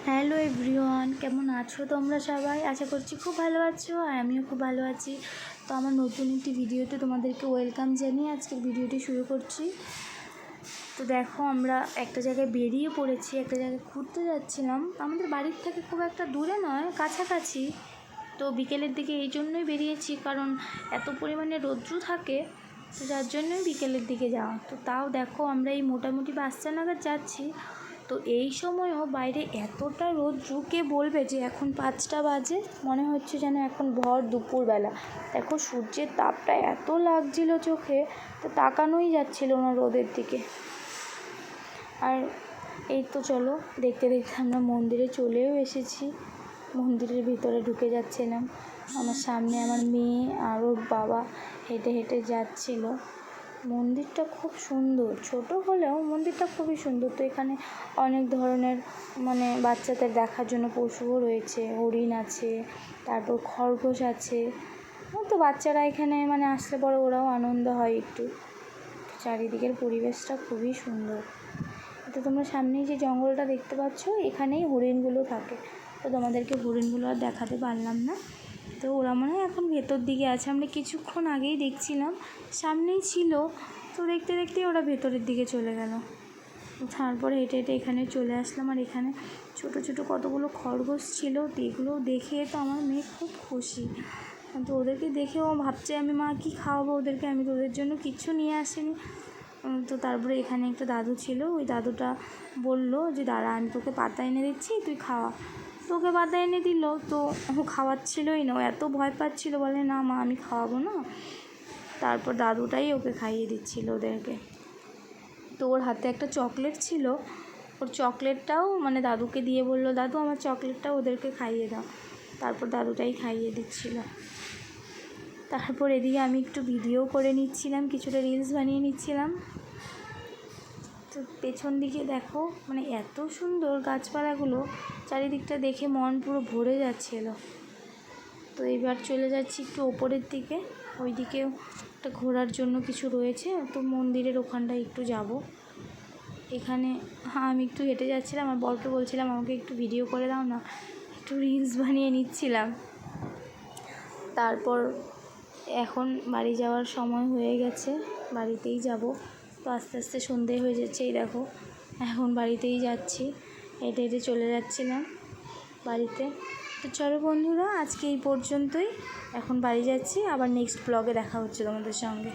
Hello everyone, কেমন আছো তোমরা সবাই? আশা করছি খুব ভালো আছো আর আমিও খুব ভালো আছি। তো আমার নতুন একটি ভিডিওতে তোমাদেরকে ওয়েলকাম জানিয়ে আজকের ভিডিওটি শুরু করছি। তো দেখো, আমরা একটা জায়গায় বেরিয়ে পড়েছি, একটা জায়গায় ঘুরতে যাচ্ছিলাম। আমাদের বাড়ির থেকে খুব একটা দূরে নয়, কাছাকাছি। তো বিকেলের দিকে এই জন্যই বেরিয়েছি, কারণ এত পরিমাণে রৌদ্র থাকে, তো যার জন্যই বিকেলের দিকে যাওয়া। তো তাও দেখো, আমরা এই মোটামুটি 5টা নাগাদ যাচ্ছি। তো এই সময়ও বাইরে এতটা রৌদ্র, কে বলবে যে এখন 5টা বাজে, মনে হচ্ছে যেন এখন ভর দুপুরবেলা। দেখো সূর্যের তাপটা এত লাগছিল চোখে, তো তাকানোই যাচ্ছিল না রোদের দিকে। আর এই তো চলো, দেখতে দেখতে আমরা মন্দিরে চলেও এসেছি। মন্দিরের ভিতরে ঢুকে যাচ্ছিলাম। আমার সামনে আমার মেয়ে আর ওর বাবা হেঁটে হেঁটে যাচ্ছিল। মন্দিরটা খুব সুন্দর, ছোট হলেও মন্দিরটা খুবই সুন্দর। তো এখানে অনেক ধরনের বাচ্চাদের দেখার জন্য পশুও রয়েছে, হরিণ আছে, তারপর খরগোশ আছে। তো বাচ্চারা এখানে আসলে পরে ওরাও আনন্দ হয় একটু। চারিদিকের পরিবেশটা খুবই সুন্দর। তো তোমরা সামনেই যে জঙ্গলটা দেখতে পাচ্ছ, এখানেই হরিণগুলো থাকে। তো তোমাদেরকে হরিণগুলো আর দেখাতে পারলাম না। তো ওরা মনে হয় এখন ভেতর দিকে আছে। আমরা কিছুক্ষণ আগেই দেখছিলাম, সামনেই ছিল। তো দেখতে দেখতেই ওরা ভেতরের দিকে চলে গেল। তারপরে হেঁটে হেঁটে এখানে চলে আসলাম। আর এখানে ছোট ছোট কতগুলো খরগোশ ছিল, এগুলো দেখে তো আমার মেয়ে খুব খুশি। তো ওদেরকে দেখে ও ভাবছে আমি মা কী খাওয়াবো ওদেরকে, আমি তো ওদের জন্য কিচ্ছু নিয়ে আসিনি। তো তারপরে এখানে একটা দাদু ছিল, ওই দাদুটা বলল যে দাঁড়া, আমি তোকে পাতা এনে দিচ্ছি, তুই খাওয়া। তো ওকে পাতা এনে দিল, তো ও খাওয়াচ্ছিলই না, ও এত ভয় পাচ্ছিল, বলে না মা আমি খাওয়াবো না। তারপর দাদুটাই ওকে খাইয়ে দিচ্ছিল ওদেরকে। তো ওর হাতে একটা চকলেট ছিল, ওর চকলেটটাও দাদুকে দিয়ে বলল, দাদু আমার চকলেটটাও ওদেরকে খাইয়ে দাও। তারপর দাদুটাই খাইয়ে দিচ্ছিল। তারপর এদিকে আমি একটু ভিডিও করে নিচ্ছিলাম, কিছুটা রিলস বানিয়ে নিচ্ছিলাম। তো পেছন দিকে দেখো, এত সুন্দর গাছপালাগুলো, চারিদিকটা দেখে মন পুরো ভরে যাচ্ছিল। তো এবার চলে যাচ্ছি একটু ওপরের দিকে, ওই দিকেও একটা ঘোরার জন্য কিছু রয়েছে। তো মন্দিরের ওখানটায় একটু যাব। এখানে আমি একটু হেঁটে যাচ্ছিলাম, আমার বরকে বলছিলাম আমাকে একটু ভিডিও করে দাও না, একটু রিলস বানিয়ে নিচ্ছিলাম। তারপর এখন বাড়ি যাওয়ার সময় হয়ে গেছে, বাড়িতেই যাব। তো আস্তে আস্তে সন্ধে হয়ে যাচ্ছে, এই দেখো এখন বাড়িতেই যাচ্ছি, হেঁটে হেঁটে চলে যাচ্ছিলাম বাড়িতে। তো চলো বন্ধুরা, আজকে এই পর্যন্তই। এখন বাড়ি যাচ্ছি, আবার নেক্সট ব্লগে দেখা হচ্ছে তোমাদের সঙ্গে।